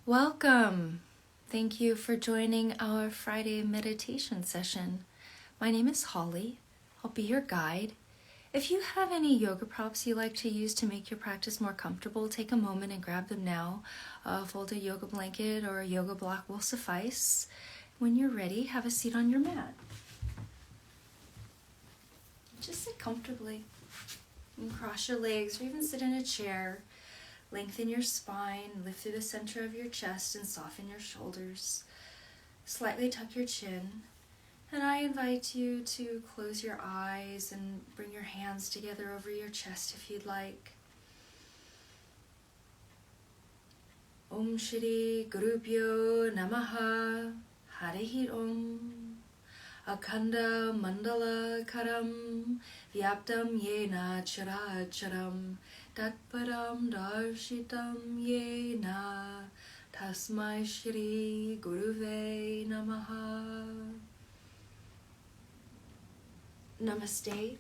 Welcome! Thank you for joining our Friday meditation session. My name is Holly. I'll be your guide. If you have any yoga props you like to use to make your practice more comfortable, take a moment and grab them now. A folded yoga blanket or a yoga block will suffice. When you're ready, have a seat on your mat. Just sit comfortably and cross your legs or even sit in a chair. Lengthen your spine, lift through the center of your chest and soften your shoulders. Slightly tuck your chin. And I invite you to close your eyes and bring your hands together over your chest if you'd like. Om Shri Gurubhyo Namaha Harihi Om Akhanda Mandala Karam Vyaptam Yena Characharam Tatparam Darshitam Yena Tasmai Shri Guruve Namaha. Namaste.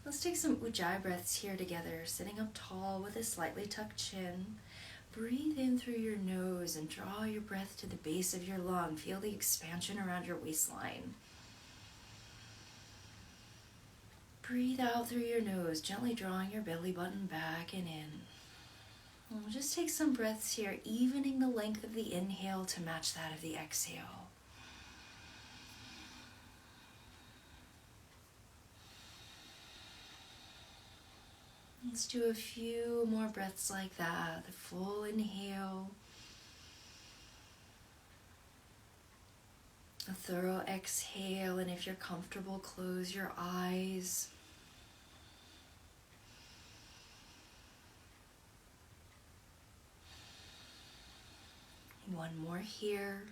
Let's take some Ujjayi breaths here together, sitting up tall with a slightly tucked chin. Breathe in through your nose and draw your breath to the base of your lung. Feel the expansion around your waistline. Breathe out through your nose, gently drawing your belly button back and in. We'll just take some breaths here, evening the length of the inhale to match that of the exhale. Let's do a few more breaths like that. The full inhale. A thorough exhale, and if you're comfortable, close your eyes. One more here.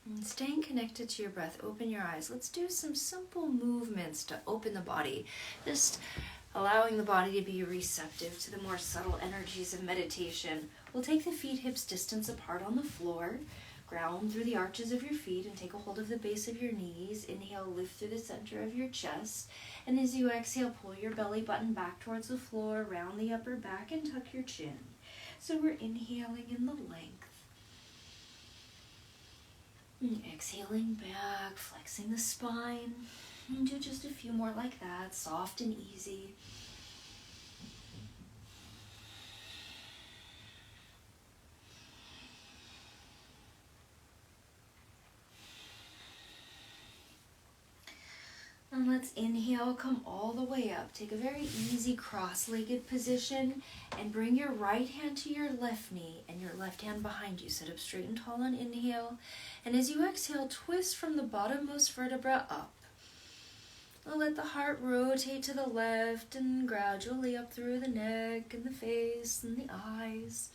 And staying connected to your breath, open your eyes. Let's do some simple movements to open the body. Just allowing the body to be receptive to the more subtle energies of meditation. We'll take the feet hips distance apart on the floor. Ground through the arches of your feet and take a hold of the base of your knees. Inhale, lift through the center of your chest. And as you exhale, pull your belly button back towards the floor, round the upper back and tuck your chin. So we're inhaling in the length. And exhaling back, flexing the spine. And do just a few more like that, soft and easy. And let's inhale, come all the way up. Take a very easy cross-legged position and bring your right hand to your left knee and your left hand behind you. Sit up straight and tall on inhale. And as you exhale, twist from the bottommost vertebra up. Let the heart rotate to the left and gradually up through the neck and the face and the eyes.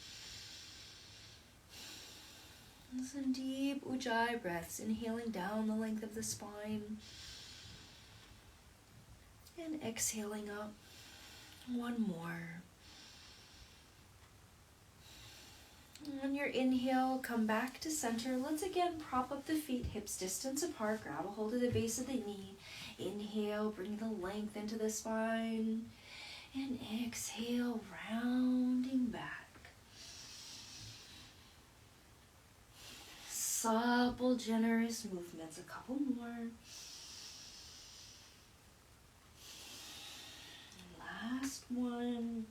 And some deep Ujjayi breaths, inhaling down the length of the spine. And exhaling up. One more. On your inhale, come back to center. Let's again prop up the feet, hips distance apart. Grab a hold of the base of the knee. Inhale, bring the length into the spine. And exhale, rounding back. Supple, generous movements. A couple more. Last one.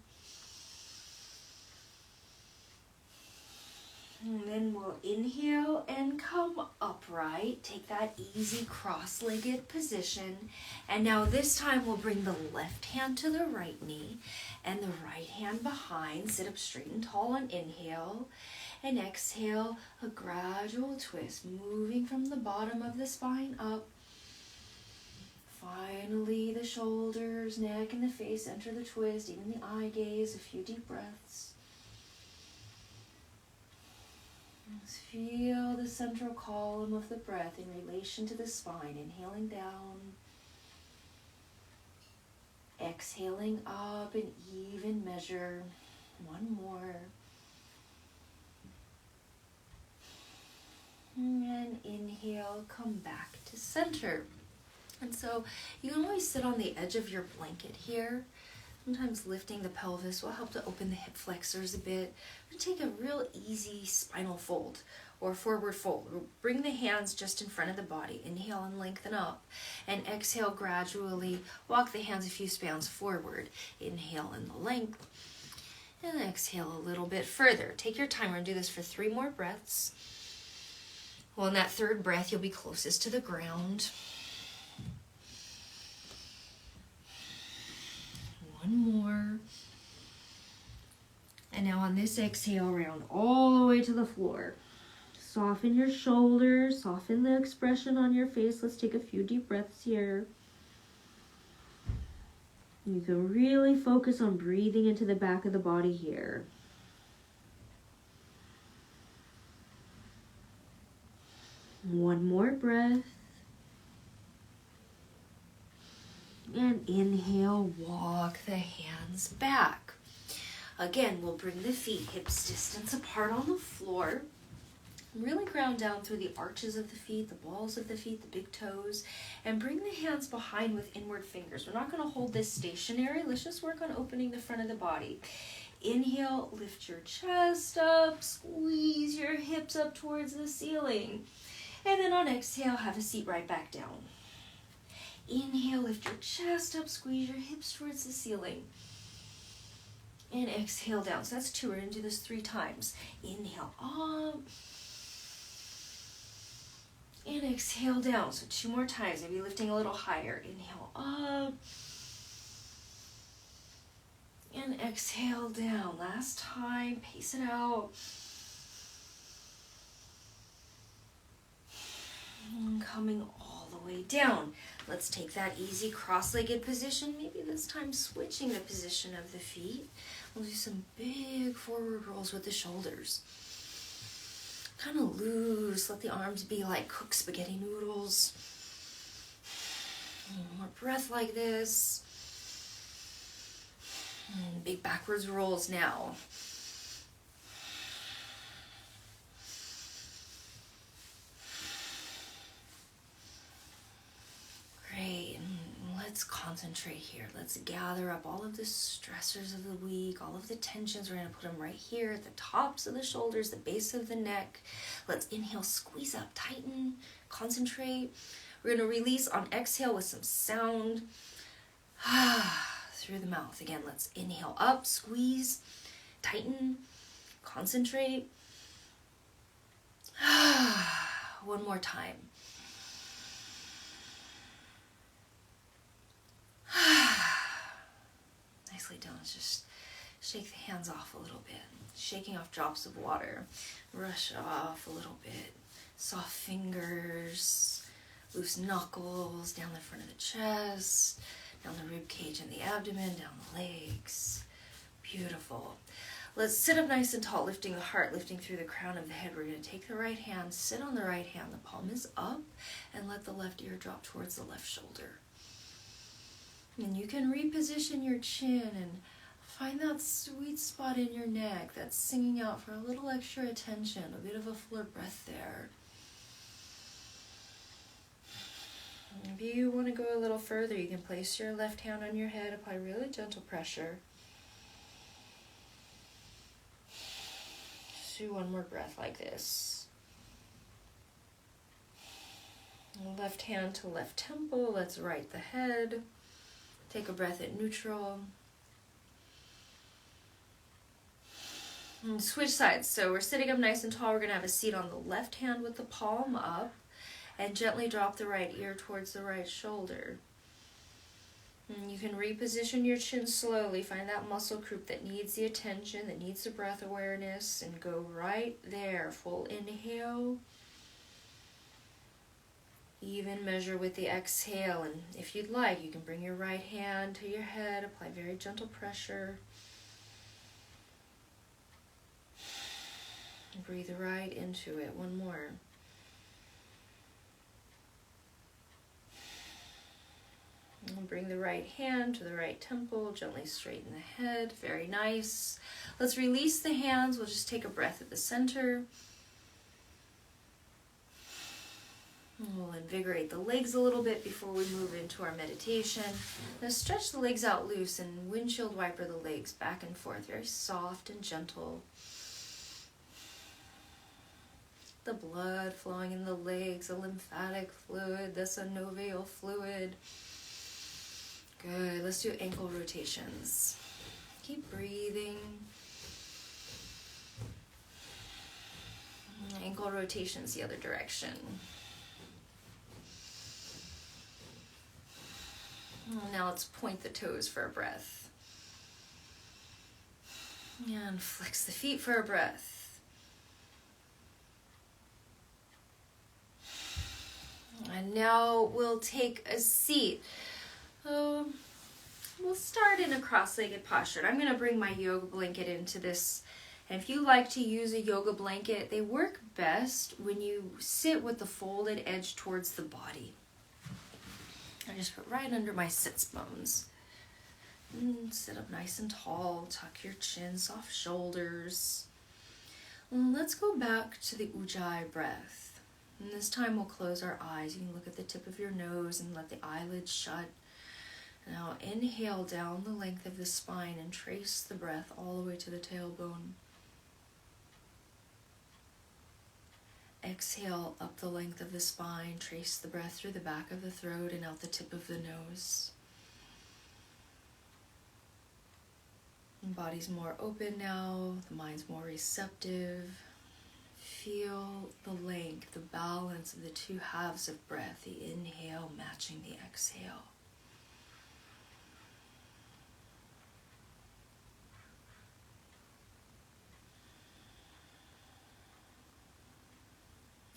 And then we'll inhale and come upright. Take that easy cross-legged position. And now this time we'll bring the left hand to the right knee and the right hand behind. Sit up straight and tall on inhale. And exhale, a gradual twist, moving from the bottom of the spine up. Finally, the shoulders, neck, and the face enter the twist, even the eye gaze, a few deep breaths. Just feel the central column of the breath in relation to the spine, inhaling down, exhaling up in even measure. One more. And inhale, come back to center. And so you can always sit on the edge of your blanket here. Sometimes lifting the pelvis will help to open the hip flexors a bit. Take a real easy spinal fold or forward fold. Bring the hands just in front of the body. Inhale and lengthen up. And exhale, gradually walk the hands a few spans forward. Inhale in the length. And exhale a little bit further. Take your time. We're going to do this for 3 more breaths. Well, in that third breath, you'll be closest to the ground. One more. And now on this exhale, round all the way to the floor. Soften your shoulders, soften the expression on your face. Let's take a few deep breaths here. You can really focus on breathing into the back of the body here. One more breath. And inhale, walk the hands back. Again, we'll bring the feet hips distance apart on the floor. Really ground down through the arches of the feet, the balls of the feet, the big toes, and bring the hands behind with inward fingers. We're not going to hold this stationary. Let's just work on opening the front of the body. Inhale, lift your chest up, squeeze your hips up towards the ceiling. And then on exhale, have a seat right back down. Inhale, lift your chest up, squeeze your hips towards the ceiling. And exhale down. So that's 2. We're going to do this 3 times. Inhale up. And exhale down. So 2 more times. Maybe lifting a little higher. Inhale up. And exhale down. Last time. Pace it out. And coming all the way down. Let's take that easy cross-legged position. Maybe this time switching the position of the feet. We'll do some big forward rolls with the shoulders. Kind of loose. Let the arms be like cooked spaghetti noodles. More breath like this. And big backwards rolls now. Great. Let's concentrate here. Let's gather up all of the stressors of the week, all of the tensions. We're going to put them right here at the tops of the shoulders, the base of the neck. Let's inhale, squeeze up, tighten, concentrate. We're going to release on exhale with some sound through the mouth. Again, let's inhale up, squeeze, tighten, concentrate. One more time. Nicely done. Let's just shake the hands off a little bit. Shaking off drops of water. Brush off a little bit. Soft fingers. Loose knuckles down the front of the chest. Down the rib cage and the abdomen. Down the legs. Beautiful. Let's sit up nice and tall, lifting the heart, lifting through the crown of the head. We're going to take the right hand, sit on the right hand. The palm is up, and let the left ear drop towards the left shoulder. And you can reposition your chin and find that sweet spot in your neck that's singing out for a little extra attention, a bit of a fuller breath there. Maybe you want to go a little further. You can place your left hand on your head, apply really gentle pressure. Just do one more breath like this. Left hand to left temple. Let's right the head. Take a breath at neutral. And switch sides. So we're sitting up nice and tall. We're going to have a seat on the left hand with the palm up. And gently drop the right ear towards the right shoulder. And you can reposition your chin slowly. Find that muscle group that needs the attention, that needs the breath awareness. And go right there. Full inhale. Even measure with the exhale, and if you'd like, you can bring your right hand to your head, apply very gentle pressure. And breathe right into it. One more. And bring the right hand to the right temple, gently straighten the head. Very nice. Let's release the hands. We'll just take a breath at the center. And we'll invigorate the legs a little bit before we move into our meditation. Now stretch the legs out loose and windshield wiper the legs back and forth, very soft and gentle. The blood flowing in the legs, the lymphatic fluid, the synovial fluid. Good. Let's do ankle rotations. Keep breathing. Ankle rotations the other direction. Now let's point the toes for a breath. And flex the feet for a breath. And now we'll take a seat. We'll start in a cross-legged posture. I'm going to bring my yoga blanket into this. And if you like to use a yoga blanket, they work best when you sit with the folded edge towards the body. I just put right under my sits bones. And sit up nice and tall, tuck your chin, soft shoulders. And let's go back to the Ujjayi breath. And this time we'll close our eyes. You can look at the tip of your nose and let the eyelids shut. Now inhale down the length of the spine and trace the breath all the way to the tailbone. Exhale up the length of the spine, trace the breath through the back of the throat and out the tip of the nose. The body's more open now, the mind's more receptive. Feel the length, the balance of the two halves of breath, the inhale matching the exhale.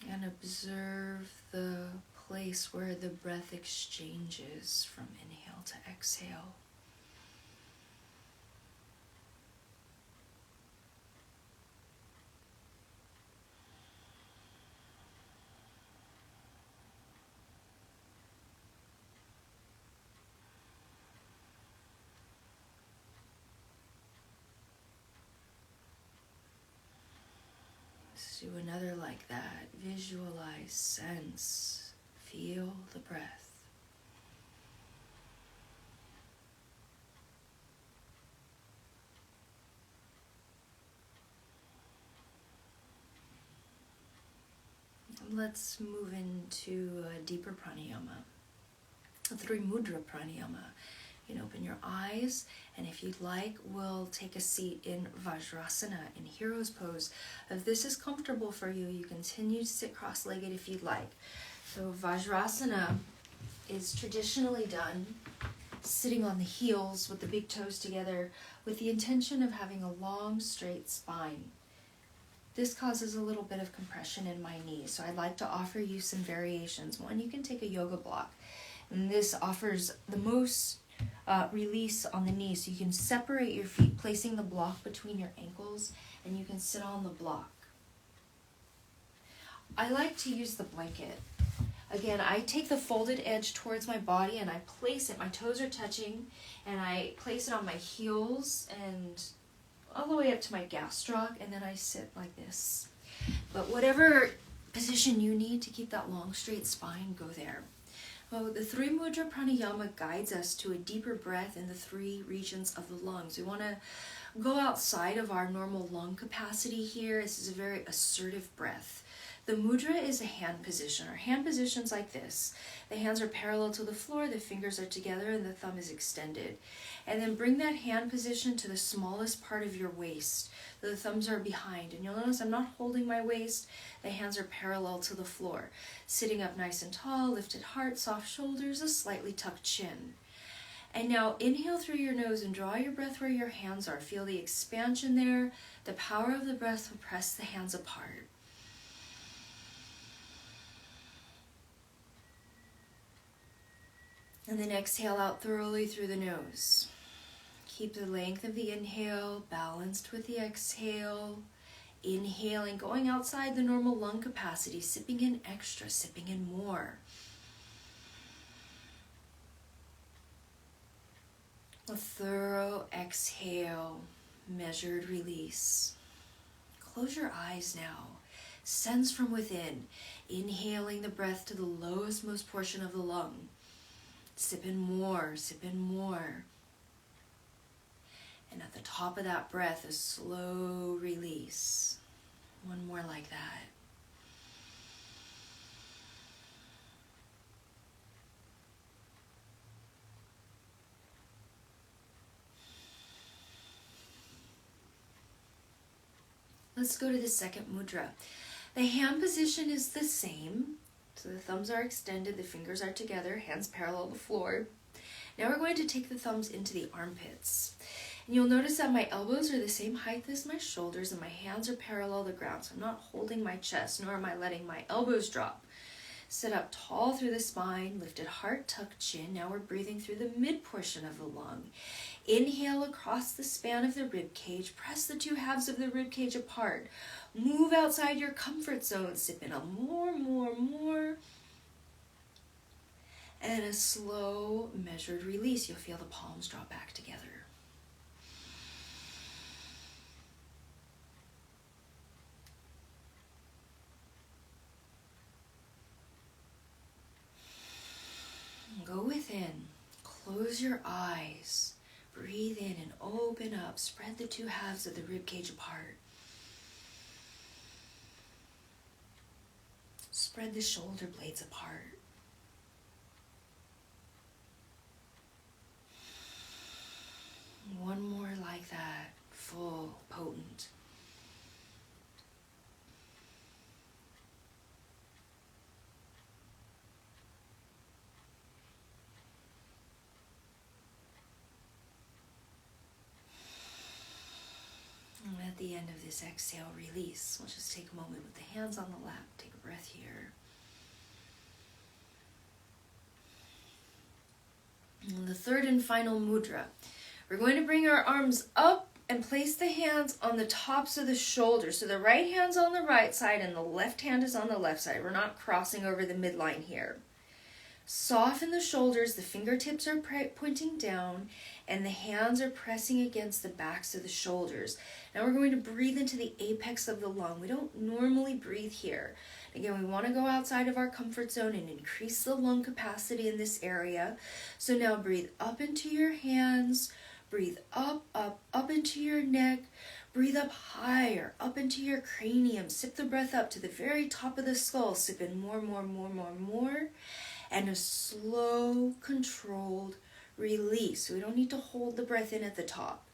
And observe the place where the breath exchanges from inhale to exhale. Let's do another like that. Visualize, sense, feel the breath. Let's move into a deeper pranayama, a three mudra pranayama. You can open your eyes, and if you'd like, we'll take a seat in Vajrasana, in Hero's Pose. If this is comfortable for you, you continue to sit cross-legged if you'd like. So Vajrasana is traditionally done sitting on the heels with the big toes together with the intention of having a long, straight spine. This causes a little bit of compression in my knees, so I'd like to offer you some variations. One, you can take a yoga block, and this offers the most release on the knees. So you can separate your feet, placing the block between your ankles, and you can sit on the block. I like to use the blanket. Again, I take the folded edge towards my body and I place it, my toes are touching, and I place it on my heels and all the way up to my gastroc, and then I sit like this. But whatever position you need to keep that long, straight spine, go there. Well, the three mudra pranayama guides us to a deeper breath in the three regions of the lungs. We want to go outside of our normal lung capacity here. This is a very assertive breath. The mudra is a hand position. Our hand position's like this. The hands are parallel to the floor, the fingers are together, and the thumb is extended. And then bring that hand position to the smallest part of your waist. The thumbs are behind. And you'll notice I'm not holding my waist. The hands are parallel to the floor. Sitting up nice and tall, lifted heart, soft shoulders, a slightly tucked chin. And now inhale through your nose and draw your breath where your hands are. Feel the expansion there. The power of the breath will press the hands apart. And then exhale out thoroughly through the nose. Keep the length of the inhale balanced with the exhale. Inhaling, going outside the normal lung capacity, sipping in extra, sipping in more. A thorough exhale, measured release. Close your eyes now. Sense from within, inhaling the breath to the lowest most portion of the lung. Sip in more, sip in more. And at the top of that breath, a slow release. One more like that. Let's go to the second mudra. The hand position is the same. So the thumbs are extended, the fingers are together, hands parallel the floor. Now we're going to take the thumbs into the armpits. And you'll notice that my elbows are the same height as my shoulders and my hands are parallel to the ground. So I'm not holding my chest, nor am I letting my elbows drop. Sit up tall through the spine, lifted heart, tucked chin. Now we're breathing through the mid portion of the lung. Inhale across the span of the rib cage. Press the two halves of the rib cage apart. Move outside your comfort zone. Sip in a more. And a slow, measured release. You'll feel the palms draw back together. Go within. Close your eyes. Breathe in and open up. Spread the two halves of the rib cage apart. Spread the shoulder blades apart. One more like that, full, potent. And at the end of this exhale, release. We'll just take a moment with the hands on the lap. Take a breath here. And the third and final mudra. We're going to bring our arms up and place the hands on the tops of the shoulders. So the right hand's on the right side and the left hand is on the left side. We're not crossing over the midline here. Soften the shoulders, the fingertips are pointing down, and the hands are pressing against the backs of the shoulders. Now we're going to breathe into the apex of the lung. We don't normally breathe here. Again, we want to go outside of our comfort zone and increase the lung capacity in this area. So now breathe up into your hands, breathe up into your neck, breathe up higher, up into your cranium. Sip the breath up to the very top of the skull. Sip in more. And a slow, controlled release. We don't need to hold the breath in at the top.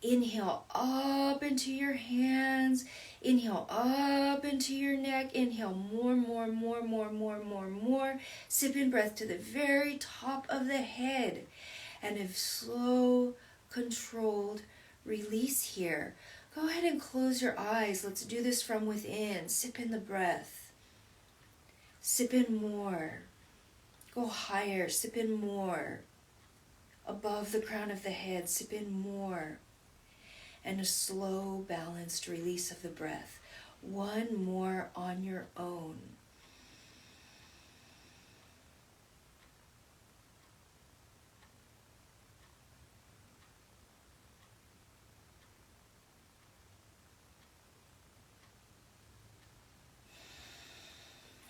Inhale up into your hands. Inhale up into your neck. Inhale more. Sip in breath to the very top of the head. And a slow, controlled release here. Go ahead and close your eyes. Let's do this from within. Sip in the breath. Sip in more. Go higher, sip in more. Above the crown of the head, sip in more. And a slow, balanced release of the breath. One more on your own.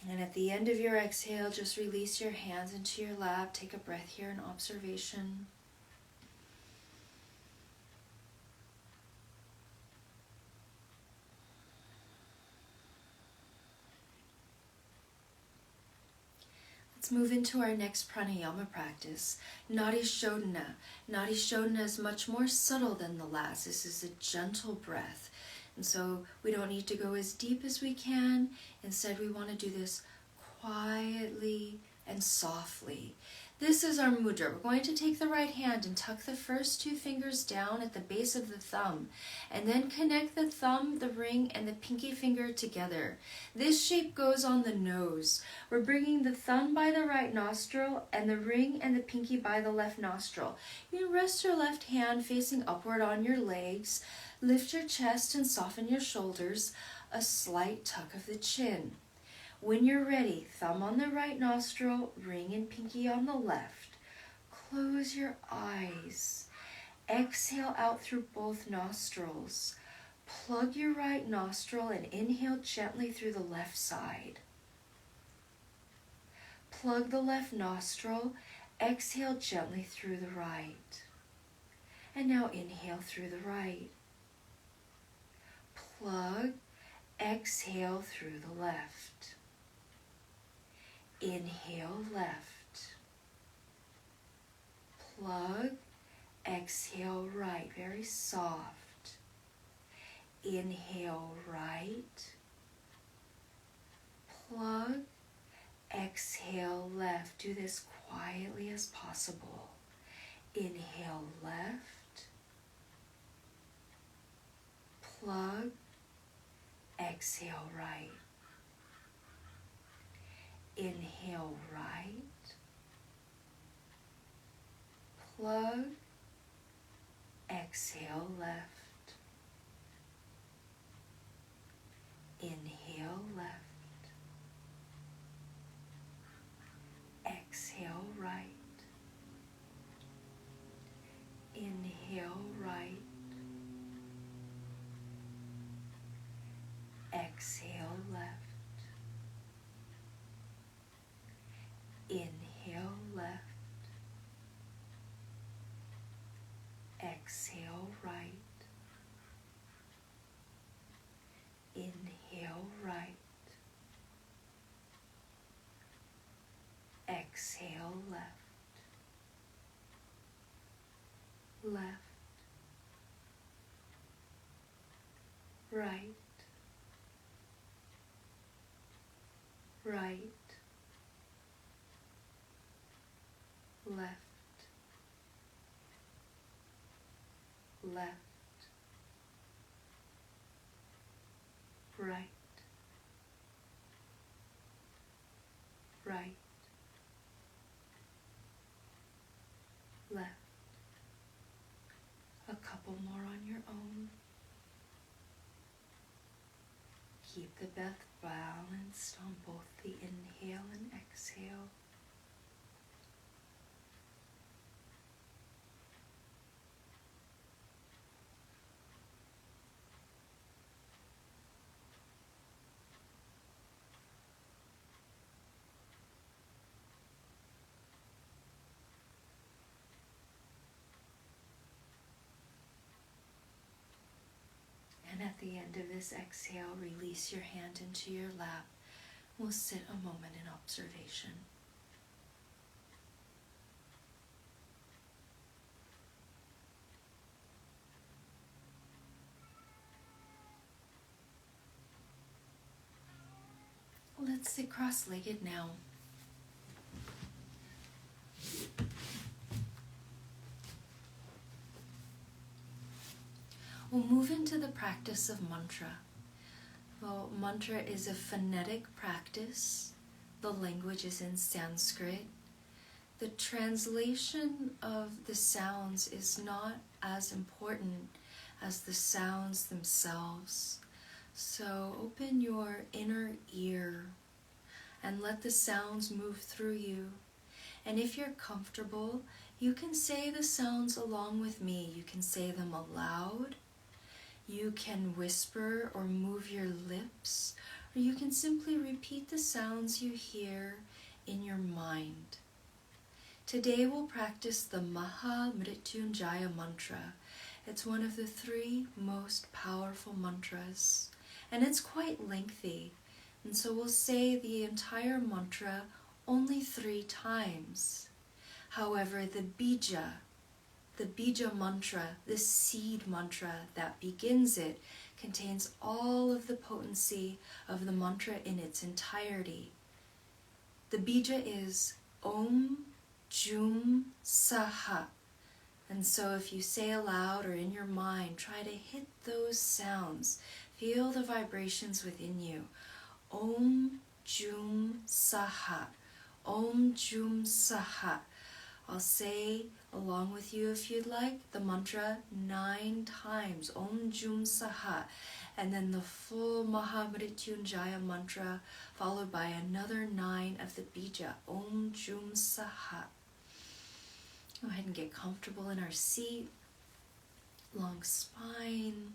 And at the end of your exhale, just release your hands into your lap. Take a breath here in observation. Let's move into our next pranayama practice, Nadi Shodhana. Nadi Shodhana is much more subtle than the last. This is a gentle breath. And so we don't need to go as deep as we can. Instead, we want to do this quietly and softly. This is our mudra. We're going to take the right hand and tuck the first two fingers down at the base of the thumb, and then connect the thumb, the ring, and the pinky finger together. This shape goes on the nose. We're bringing the thumb by the right nostril and the ring and the pinky by the left nostril. You can rest your left hand facing upward on your legs. Lift your chest and soften your shoulders. A slight tuck of the chin. When you're ready, thumb on the right nostril, ring and pinky on the left. Close your eyes. Exhale out through both nostrils. Plug your right nostril and inhale gently through the left side. Plug the left nostril, exhale gently through the right. And now inhale through the right. Plug, exhale through the left. Inhale left. Plug, exhale right, very soft. Inhale right. Plug, exhale left. Do this quietly as possible. Inhale left. Plug, exhale right. Inhale right. Plug, exhale left. Inhale left. Exhale right. Inhale right. Exhale left. Inhale left. Exhale right. Inhale right. Exhale left. Left. Right. Right. Left. Left. Right. Right. Left. A couple more on your own. Keep the breath balanced on both the inhale and exhale. And at the end of this exhale, release your hand into your lap. We'll sit a moment in observation. Let's sit cross-legged now. We'll move into the practice of mantra. Well, mantra is a phonetic practice. The language is in Sanskrit. The translation of the sounds is not as important as the sounds themselves. So open your inner ear and let the sounds move through you. And if you're comfortable, you can say the sounds along with me. You can say them aloud. You can whisper or move your lips, or you can simply repeat the sounds you hear in your mind. Today we'll practice the Maha Mrityunjaya mantra. It's one of the 3 most powerful mantras, and it's quite lengthy. And so we'll say the entire mantra only 3 times. However, the bija mantra, the seed mantra that begins it, contains all of the potency of the mantra in its entirety. The bija is Om Jum Saha. And so if you say aloud or in your mind, try to hit those sounds. Feel the vibrations within you. Om Jum Saha. Om Jum Saha. I'll say along with you if you'd like the mantra 9 times. Om Jum Saha. And then the full Maha Mrityunjaya mantra followed by another 9 of the bija. Om Jum Saha. Go ahead and get comfortable in our seat. Long spine.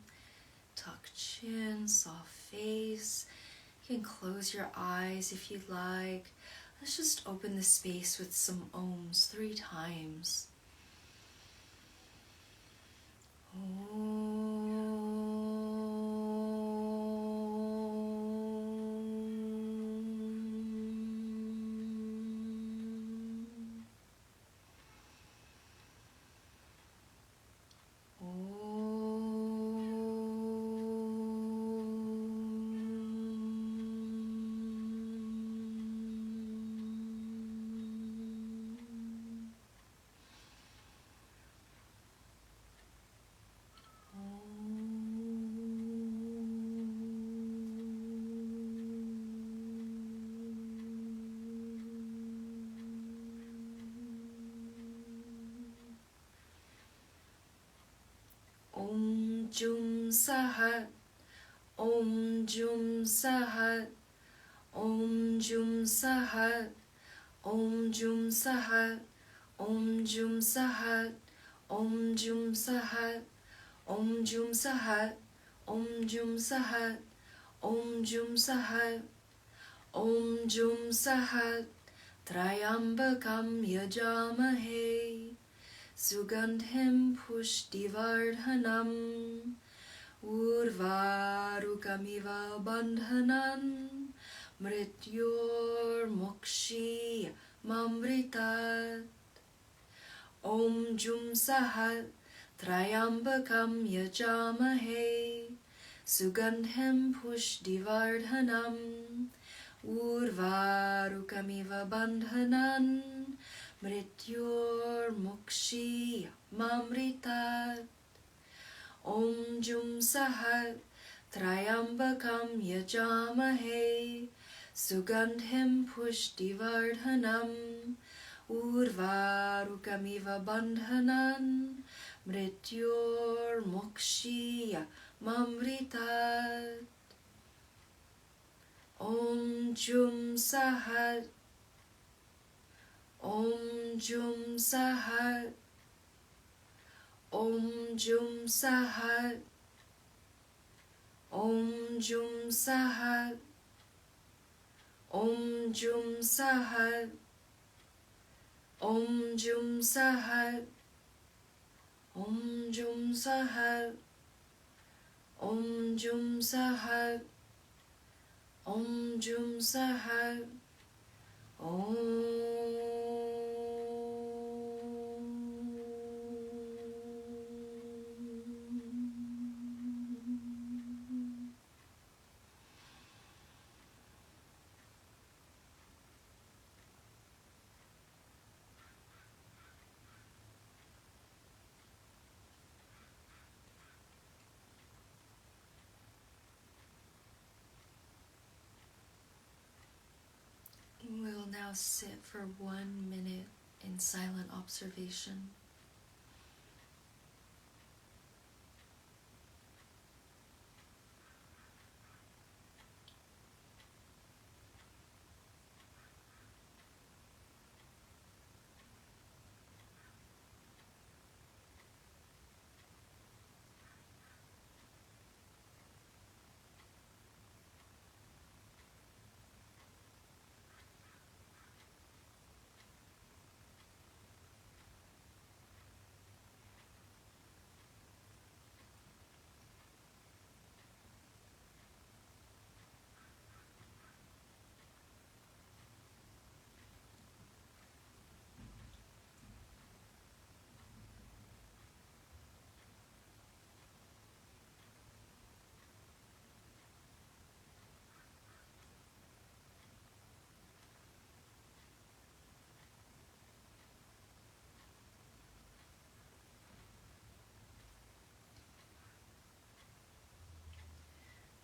tuck chin, soft face. You can close your eyes if you'd like. Let's just open the space with some Ohms 3 times. Om Jum Sahat, Om Jum Sahat, Om Jum Sahat, Om Jum Sahat, Om Jum Sahat, Om Jum Sahat, Om Jum Sahat, Om Jum Sahat, Om Jum Sahat, Om Jum Sahat, Trayambakam Yajamahe, Sugandhim Pushtivardhanam, Urvarukamiva Bandhanan, Mrityor Mokshi Mamritat. Om Jum Sahat, Trayambakam Yajamahe, Sugandhim Pushtivardhanam, Urvarukamiva Bandhanan, Mrityor Mokshi Mamritat. Om Jum Sahat, Trayambakam Yajamahe, Sugandhim Pushtivardhanam, Urvarukamiva Bandhanan, Mrityor Mokshi Mamritat. Om Jum Sahat, Om Jum Sahat, Om Jum Sahat, Om Jum Sahat, Om Jum Sahat, Om Jum Sahat, Om Jum Sahat, Om Jum Sahat, Om Jum Sahat, Om. We'll now sit for 1 minute in silent observation.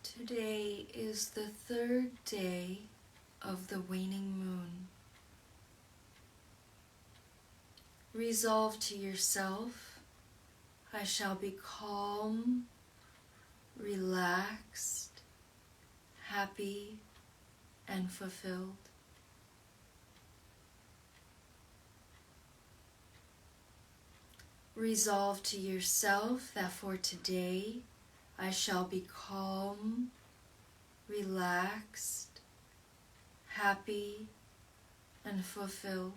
Today is the 3rd day of the waning moon. Resolve to yourself, I shall be calm, relaxed, happy, and fulfilled. Resolve to yourself that for today, I shall be calm, relaxed, happy, and fulfilled.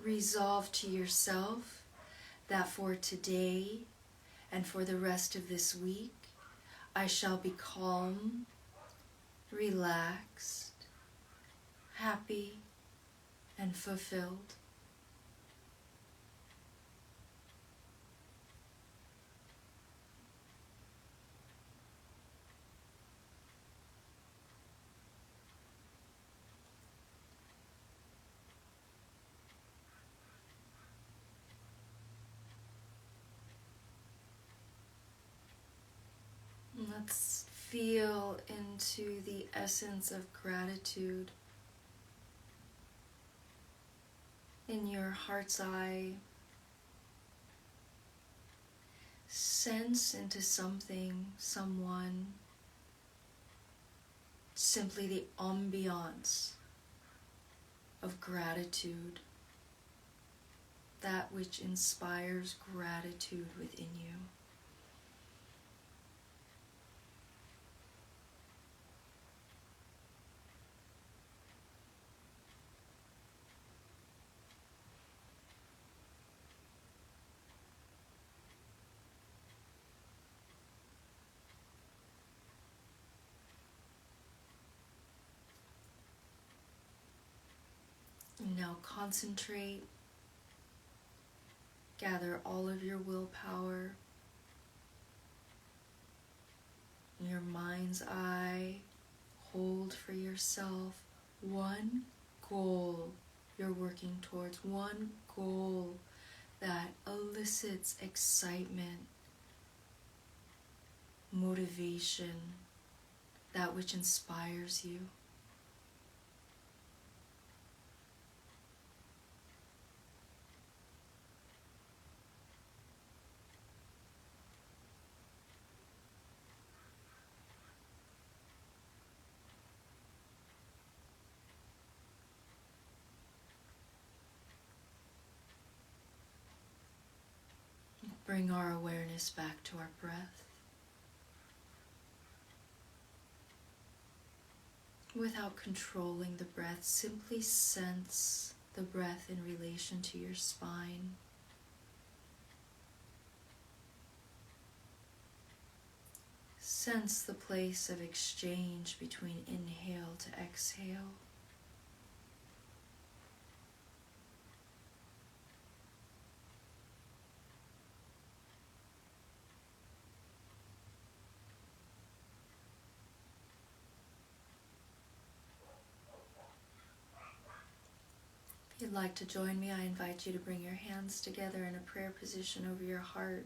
Resolve to yourself that for today and for the rest of this week, I shall be calm, relaxed, happy, and fulfilled. Let's feel into the essence of gratitude in your heart's eye. Sense into something, someone, simply the ambiance of gratitude, that which inspires gratitude within you. Now concentrate, gather all of your willpower, your mind's eye, hold for yourself one goal you're working towards, one goal that elicits excitement, motivation, that which inspires you. Bring our awareness back to our breath. Without controlling the breath, simply sense the breath in relation to your spine. Sense the place of exchange between inhale to exhale. If you'd like to join me, I invite you to bring your hands together in a prayer position over your heart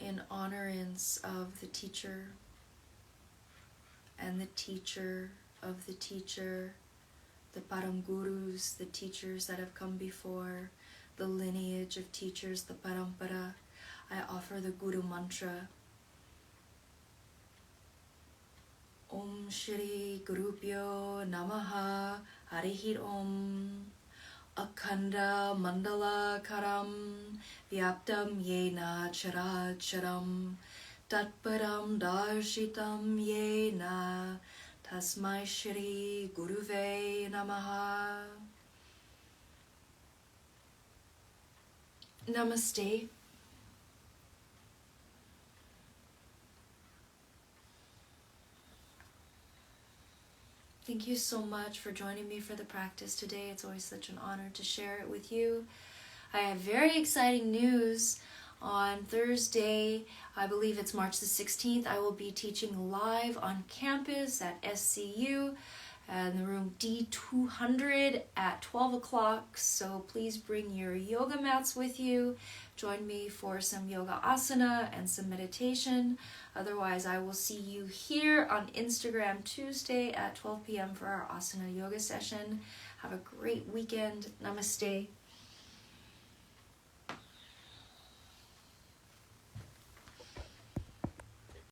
in honorance of the teacher and the teacher of the teacher, the Param Gurus, the teachers that have come before, the lineage of teachers, the Parampara. I offer the Guru Mantra. Om Shri Gurubhyo Namaha Harihi Om. Akhanda Mandala Karam Vyaptam Yena Characharam Tatparam Darshitam Yena Tasmai Shri Guruve Namaha. Namaste. Thank you so much for joining me for the practice today. It's always such an honor to share it with you. I have very exciting news. On Thursday, I believe it's March the 16th, I will be teaching live on campus at SCU in the room D200 at 12 o'clock. So please bring your yoga mats with you. Join me for some yoga asana and some meditation. Otherwise, I will see you here on Instagram Tuesday at 12 p.m. for our asana yoga session. Have a great weekend. Namaste.